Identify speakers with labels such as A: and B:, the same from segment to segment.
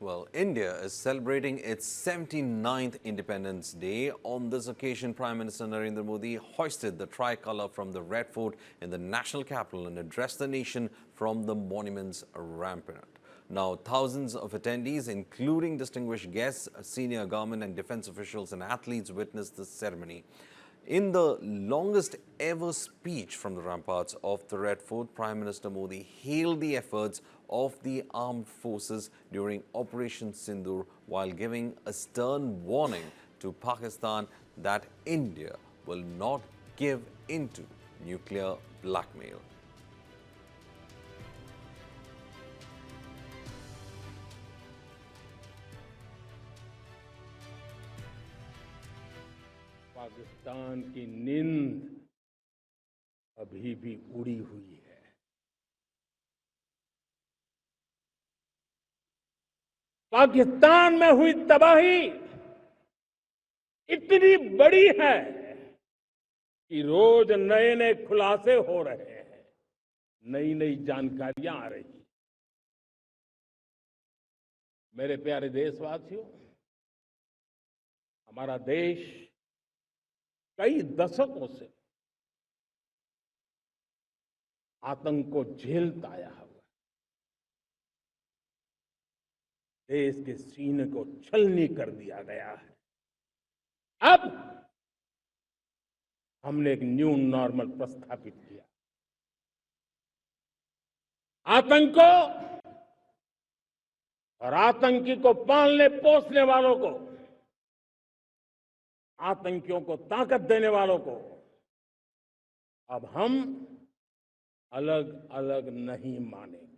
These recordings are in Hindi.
A: Well, India is celebrating its 79th Independence Day. On this occasion, Prime Minister Narendra Modi hoisted the tricolour from the Red Fort in the national capital and addressed the nation from the monument's rampart. Now, thousands of attendees, including distinguished guests, senior government and defense officials and athletes, witnessed the ceremony. In the longest ever speech from the ramparts of the Red Fort, Prime Minister Modi hailed the efforts of the armed forces during Operation Sindoor while giving a stern warning to Pakistan that India will not give into nuclear blackmail.
B: Pakistan की नींद अभी भी उड़ी हुई है। पाकिस्तान में हुई तबाही इतनी बड़ी है कि रोज नए नए खुलासे हो रहे हैं, नई नई जानकारियां आ रही हैं। मेरे प्यारे देशवासियों, हमारा देश कई दशकों से आतंक को झेलता आया हुआ है। देश के सीने को छलनी कर दिया गया है। अब हमने एक न्यू नॉर्मल प्रस्थापित किया। आतंक को और आतंकी को पालने पोसने वालों को, आतंकियों को ताकत देने वालों को अब हम अलग अलग नहीं मानेंगे।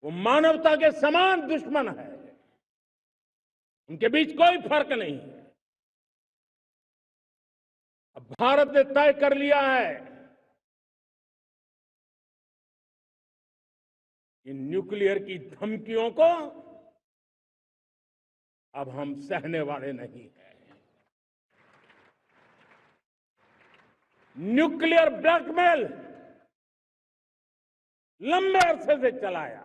B: वो मानवता के समान दुश्मन है, उनके बीच कोई फर्क नहीं है। अब भारत ने तय कर लिया है कि न्यूक्लियर की धमकियों को अब हम सहने वाले नहीं हैं। न्यूक्लियर ब्लैकमेल लंबे अरसे से चलाया,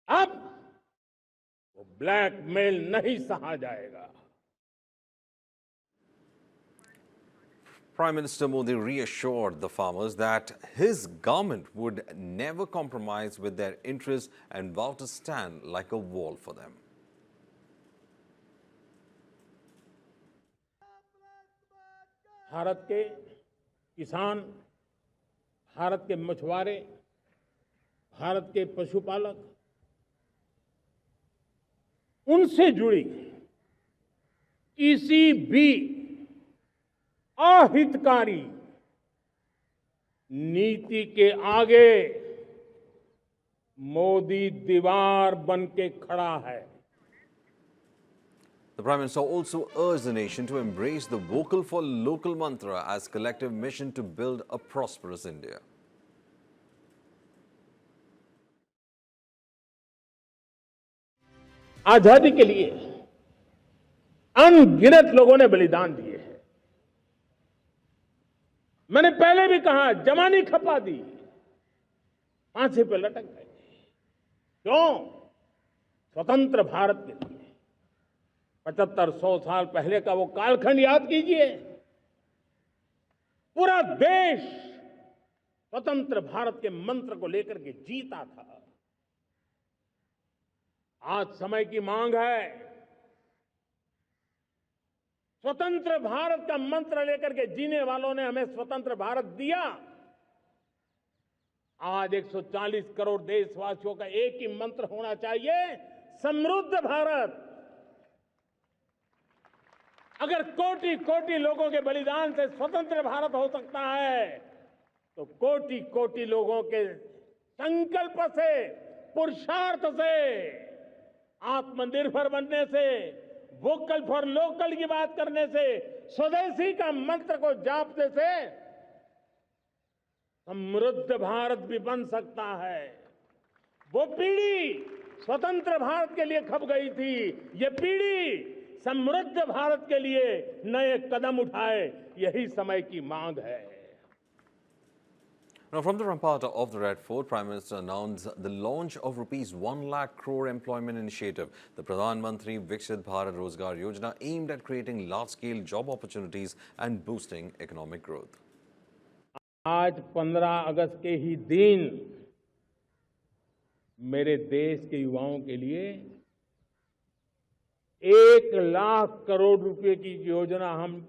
B: अब वो ब्लैकमेल नहीं सहा जाएगा।
A: Prime Minister Modi reassured the farmers that his government would never compromise with their interests and vowed to stand like a wall for them.
B: Bharat के किसान, भारत के मछुआरे, भारत के पशुपालक, उनसे जुड़ी किसी भी अहितकारी नीति के आगे मोदी दीवार बन के खड़ा है।
A: The Prime Minister also urged the nation to embrace the vocal for local mantra as collective mission to build a prosperous India.
B: आजादी के लिए अनगिनत लोगों ने बलिदान दिए हैं। मैंने पहले भी कहा, जवानी खपा दी, फांसी पे लटक गए। क्यों? स्वतंत्र भारत के लिए। 75-100 साल पहले का वो कालखंड याद कीजिए। पूरा देश स्वतंत्र भारत के मंत्र को लेकर के जीता था। आज समय की मांग है, स्वतंत्र भारत का मंत्र लेकर के जीने वालों ने हमें स्वतंत्र भारत दिया। आज 140 करोड़ देशवासियों का एक ही मंत्र होना चाहिए, समृद्ध भारत। अगर कोटि कोटि लोगों के बलिदान से स्वतंत्र भारत हो सकता है, तो कोटि कोटि लोगों के संकल्प से, पुरुषार्थ से, आत्मनिर्भर बनने से, वोकल फॉर लोकल की बात करने से, स्वदेशी का मंत्र को जापने से समृद्ध भारत भी बन सकता है। वो पीढ़ी स्वतंत्र भारत के लिए खप गई थी, ये पीढ़ी समृद्ध भारत के लिए नए कदम उठाए, यही समय की मांग है।
A: Now, from the rampart of the Red Fort, Prime Minister announced the launch of rupees 1 lakh crore employment initiative. The Pradhan Mantri Viksit Bharat Rozgar Yojana aimed at creating large-scale job opportunities and boosting economic growth.
B: आज 15 अगस्त के ही दिन मेरे देश के युवाओं के लिए 1 लाख करोड़ रुपए की योजना हम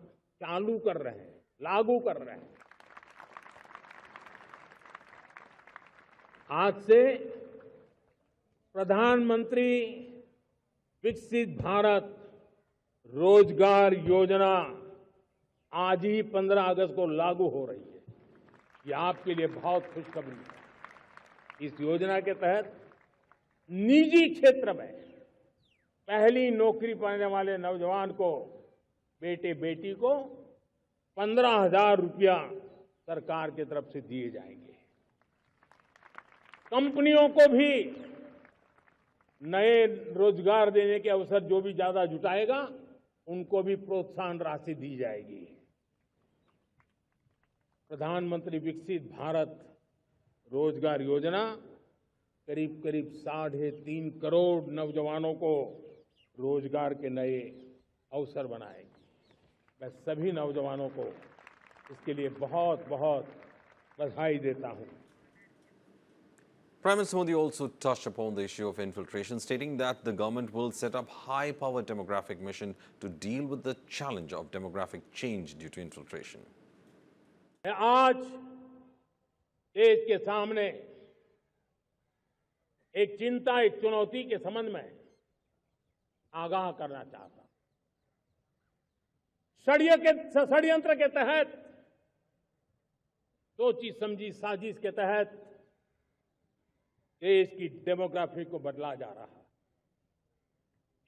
B: चालू कर रहे हैं, लागू कर रहे हैं। आज से प्रधानमंत्री विकसित भारत रोजगार योजना आज ही 15 अगस्त को लागू हो रही है। ये आपके लिए बहुत खुशखबरी है। इस योजना के तहत निजी क्षेत्र में पहली नौकरी पाने वाले नौजवान को, बेटे बेटी को 15,000 रुपया सरकार की तरफ से दिए जाएंगे। कंपनियों को भी नए रोजगार देने के अवसर जो भी ज्यादा जुटाएगा, उनको भी प्रोत्साहन राशि दी जाएगी। प्रधानमंत्री विकसित भारत रोजगार योजना करीब करीब 3.5 करोड़ नौजवानों को रोजगार के नए अवसर बनाएगी। मैं सभी नौजवानों को इसके लिए बहुत बहुत बधाई देता हूं।
A: Prime Minister Modi also touched upon the issue of infiltration, stating that the government will set up high-powered demographic mission to deal with the challenge of demographic change due to infiltration.
B: आज देश के सामने एक चिंता, एक चुनौती के संबंध में आगाह करना चाहता हूं। षड्यंत्र के तहत, सोची समझी साजिश के तहत देश की डेमोग्राफी को बदला जा रहा है।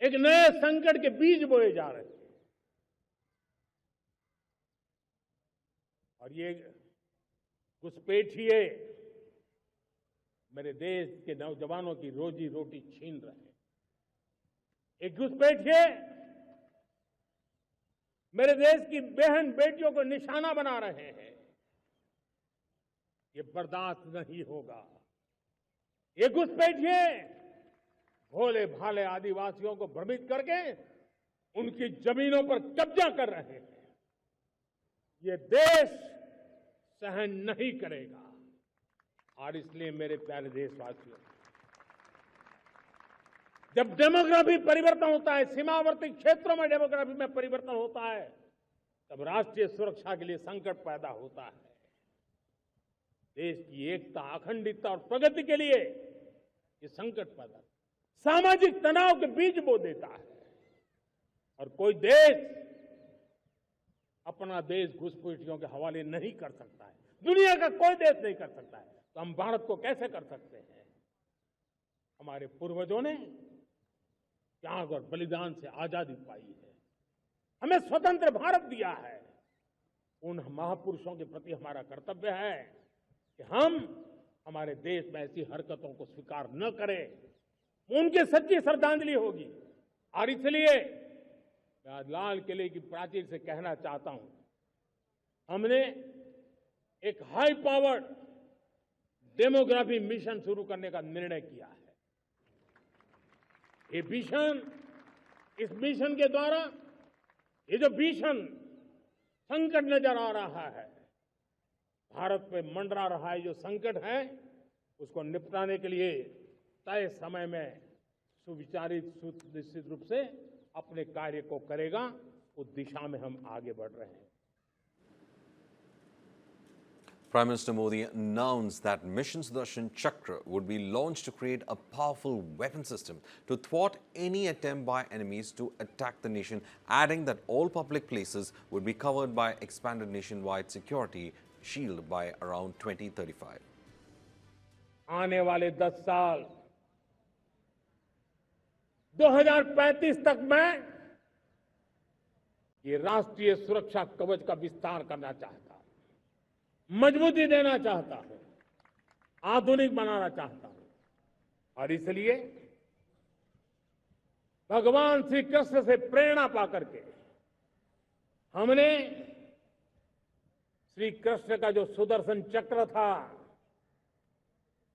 B: एक नए संकट के बीज बोए जा रहे हैं और ये घुसपैठिए मेरे देश के नौजवानों की रोजी रोटी छीन रहे हैं। एक घुसपैठिए मेरे देश की बहन बेटियों को निशाना बना रहे हैं। ये बर्दाश्त नहीं होगा। ये घुसपैठिए भोले भाले आदिवासियों को भ्रमित करके उनकी जमीनों पर कब्जा कर रहे हैं। ये देश सहन नहीं करेगा। और इसलिए मेरे प्यारे देशवासियों, जब डेमोग्राफी परिवर्तन होता है, सीमावर्ती क्षेत्रों में डेमोग्राफी में परिवर्तन होता है, तब राष्ट्रीय सुरक्षा के लिए संकट पैदा होता है। देश की एकता, अखंडता और प्रगति के लिए ये संकट पैदा, सामाजिक तनाव के बीज बो देता है। और कोई देश अपना देश घुसपैठियों के हवाले नहीं कर सकता है। दुनिया का कोई देश नहीं कर सकता है, तो हम भारत को कैसे कर सकते हैं? हमारे पूर्वजों ने त्याग और बलिदान से आजादी पाई है, हमें स्वतंत्र भारत दिया है। उन महापुरुषों के प्रति हमारा कर्तव्य है कि हम हमारे देश में ऐसी हरकतों को स्वीकार न करें। उनकी सच्ची श्रद्धांजलि होगी। और इसलिए मैं आज लाल किले की प्राचीर से कहना चाहता हूं, हमने एक हाई पावर्ड डेमोग्राफी मिशन शुरू करने का निर्णय किया है। ये मिशन, इस मिशन के द्वारा ये जो भीषण संकट नजर आ रहा है, भारत पे मंडरा रहा है जो संकट है, उसको निपटाने के लिए तय समय में सुविचारित, सुनिश्चित रूप से अपने कार्य को करेगा। उस दिशा में हम आगे बढ़ रहे हैं।
A: Prime Minister Modi announced that Mission Sudarshan Chakra would be launched to create a powerful weapon system to thwart any attempt by enemies to attack the nation, adding that all public places would be covered by expanded nationwide security shield by around 2035.
B: आने वाले 10 साल 2035 तक मैं ये राष्ट्रीय सुरक्षा कवच का विस्तार करना चाहता हूं, मजबूती देना चाहता हूं, आधुनिक बनाना चाहता हूं। और इसलिए भगवान श्री कृष्ण से प्रेरणा पाकर के हमने श्री कृष्ण का जो सुदर्शन चक्र था,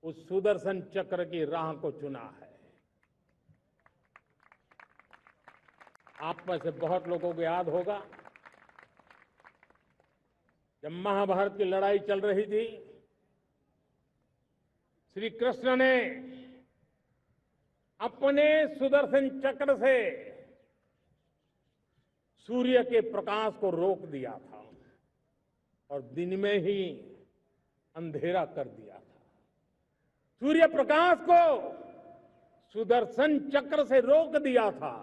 B: उस सुदर्शन चक्र की राह को चुना है। आप में से बहुत लोगों को याद होगा, जब महाभारत की लड़ाई चल रही थी, श्री कृष्ण ने अपने सुदर्शन चक्र से सूर्य के प्रकाश को रोक दिया था और दिन में ही अंधेरा कर दिया था। सूर्य प्रकाश को सुदर्शन चक्र से रोक दिया था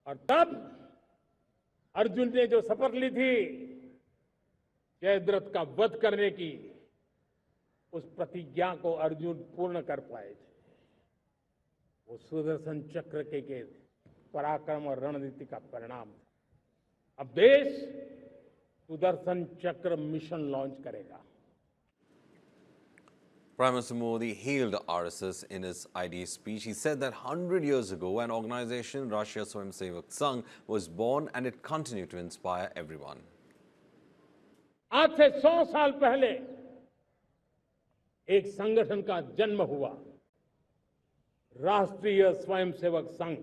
B: और तब अर्जुन ने जो शपथ ली थी जयद्रथ का वध करने की, उस प्रतिज्ञा को अर्जुन पूर्ण कर पाए थे। वो सुदर्शन चक्र के पराक्रम और रणनीति का परिणाम था। अब देश सुदर्शन चक्र मिशन लॉन्च करेगा।
A: Prime Minister Modi hailed RSS in his IDA speech. He said that 100 years ago, an organization, Rashtriya Swayamsevak Sangh, was born and it continued to inspire everyone.
B: आज से 100 साल पहले एक संगठन का जन्म हुआ, राष्ट्रीय स्वयंसेवक संघ।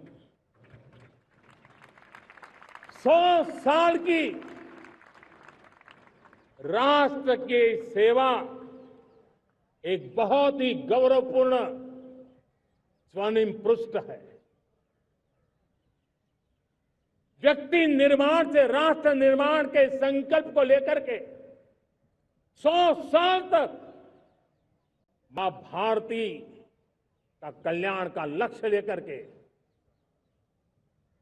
B: 100 साल की राष्ट्र की सेवा एक बहुत ही गौरवपूर्ण स्वर्णिम पृष्ठ है। व्यक्ति निर्माण से राष्ट्र निर्माण के संकल्प को लेकर के 100 साल तक मां भारती का कल्याण का लक्ष्य लेकर के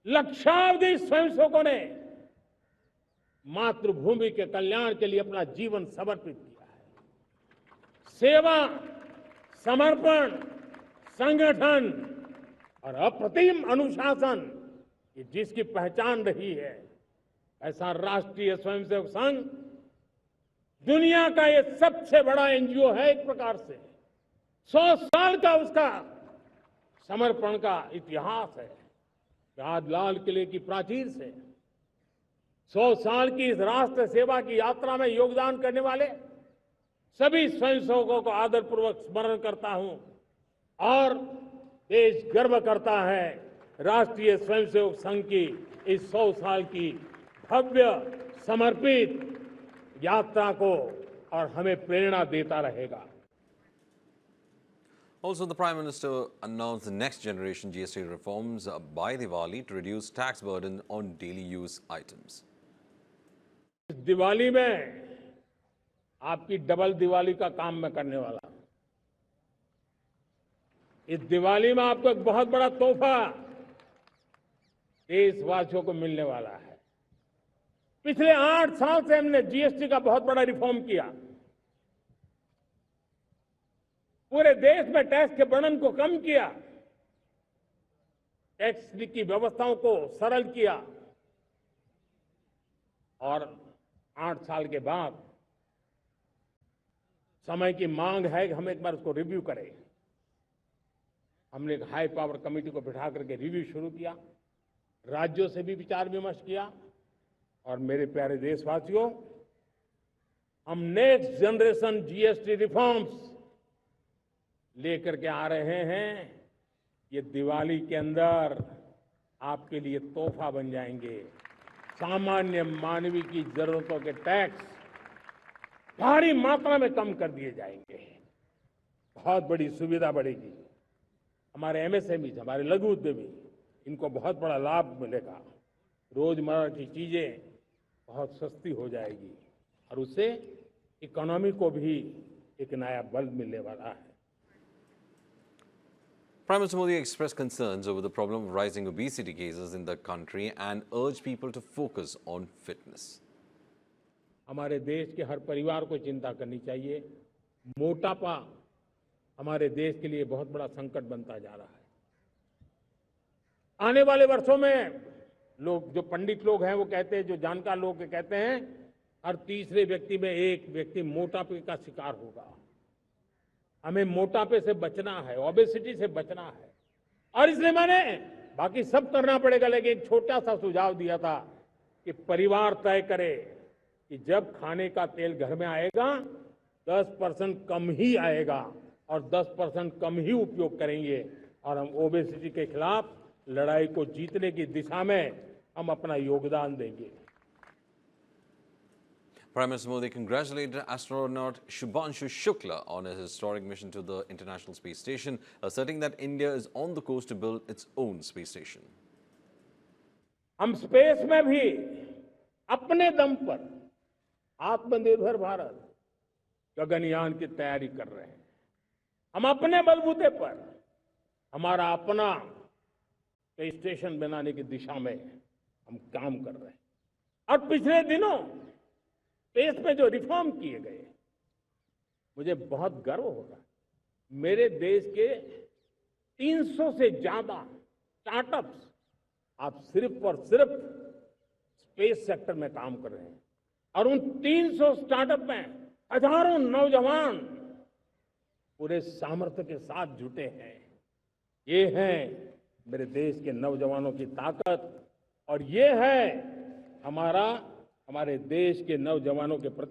B: लक्षावधि स्वयंसेवकों ने मातृभूमि के कल्याण के लिए अपना जीवन समर्पित किया है। सेवा, समर्पण, संगठन और अप्रतिम अनुशासन, ये जिसकी पहचान रही है, ऐसा राष्ट्रीय स्वयंसेवक संघ दुनिया का ये सबसे बड़ा एनजीओ है। एक प्रकार से 100 साल का उसका समर्पण का इतिहास है। आज लाल किले की प्राचीर से 100 साल की इस राष्ट्र सेवा की यात्रा में योगदान करने वाले सभी स्वयंसेवकों को आदरपूर्वक स्मरण करता हूं और देश गर्व करता है राष्ट्रीय स्वयंसेवक संघ की इस 100 साल की भव्य समर्पित यात्रा को, और हमें प्रेरणा देता रहेगा।
A: Also, the Prime Minister announced the next generation GST reforms by Diwali to reduce tax burden on daily use items.
B: इस दिवाली में आपकी डबल दिवाली का काम मैं करने वाला हूं। इस दिवाली में आपको एक बहुत बड़ा तोहफा देशवासियों को मिलने वाला है। पिछले 8 साल से हमने जीएसटी का बहुत बड़ा रिफॉर्म किया। पूरे देश में टैक्स के बर्डन को कम किया, टैक्स की व्यवस्थाओं को सरल किया और 8 साल के बाद समय की मांग है कि हम एक बार उसको रिव्यू करें। हमने एक हाई पावर कमेटी को बिठा करके रिव्यू शुरू किया, राज्यों से भी विचार विमर्श किया और मेरे प्यारे देशवासियों, हम नेक्स्ट जनरेशन जीएसटी रिफॉर्म्स लेकर के आ रहे हैं। ये दिवाली के अंदर आपके लिए तोहफा बन जाएंगे। सामान्य मानवीय की जरूरतों के टैक्स भारी मात्रा में कम कर दिए जाएंगे। बहुत बड़ी सुविधा बढ़ेगी। हमारे एमएसएमई, हमारे लघु उद्यमी, इनको बहुत बड़ा लाभ मिलेगा। रोजमर्रा की चीजें बहुत सस्ती हो जाएगी और उससे इकोनॉमी को भी एक नया बल मिलने वाला है।
A: Prime Minister Modi expressed concerns over the problem of rising obesity cases in the country and urged people to focus on fitness.
B: हमारे देश के हर परिवार को चिंता करनी चाहिए। मोटापा हमारे देश के लिए बहुत बड़ा संकट बनता जा रहा है। आने वाले वर्षों में लोग, जो पंडित लोग हैं वो कहते हैं, जो जानकार लोग कहते हैं, हर तीसरे व्यक्ति में एक व्यक्ति मोटापे का शिकार होगा। हमें मोटापे से बचना है, ओबेसिटी से बचना है और इसलिए मैंने बाकी सब करना पड़ेगा, लेकिन एक छोटा सा सुझाव दिया था कि परिवार तय करे कि जब खाने का तेल घर में आएगा 10% कम ही आएगा और 10% कम ही उपयोग करेंगे और हम ओबेसिटी के खिलाफ लड़ाई को जीतने की दिशा में हम अपना योगदान देंगे।
A: Prime Minister Modi congratulated astronaut Shubhanshu Shukla on his historic mission to the International Space Station, asserting that India is on the course to build its own space station.
B: हम स्पेस में भी अपने दम पर आत्मनिर्भर भारत गगनयान की तैयारी कर रहे हैं। हम अपने बलबूते पर हमारा अपना स्पेस स्टेशन बनाने की दिशा में हम काम कर रहे हैं। और पिछले दिनों स्पेस में जो रिफॉर्म किए गए, मुझे बहुत गर्व हो रहा है। मेरे देश के 300 से ज्यादा स्टार्टअप्स आप सिर्फ और सिर्फ स्पेस सेक्टर में काम कर रहे हैं और उन 300 स्टार्टअप में हजारों नौजवान पूरे सामर्थ्य के साथ जुटे हैं। ये है मेरे देश के नौजवानों की ताकत और ये है हमारे देश के नौजवानों के प्रति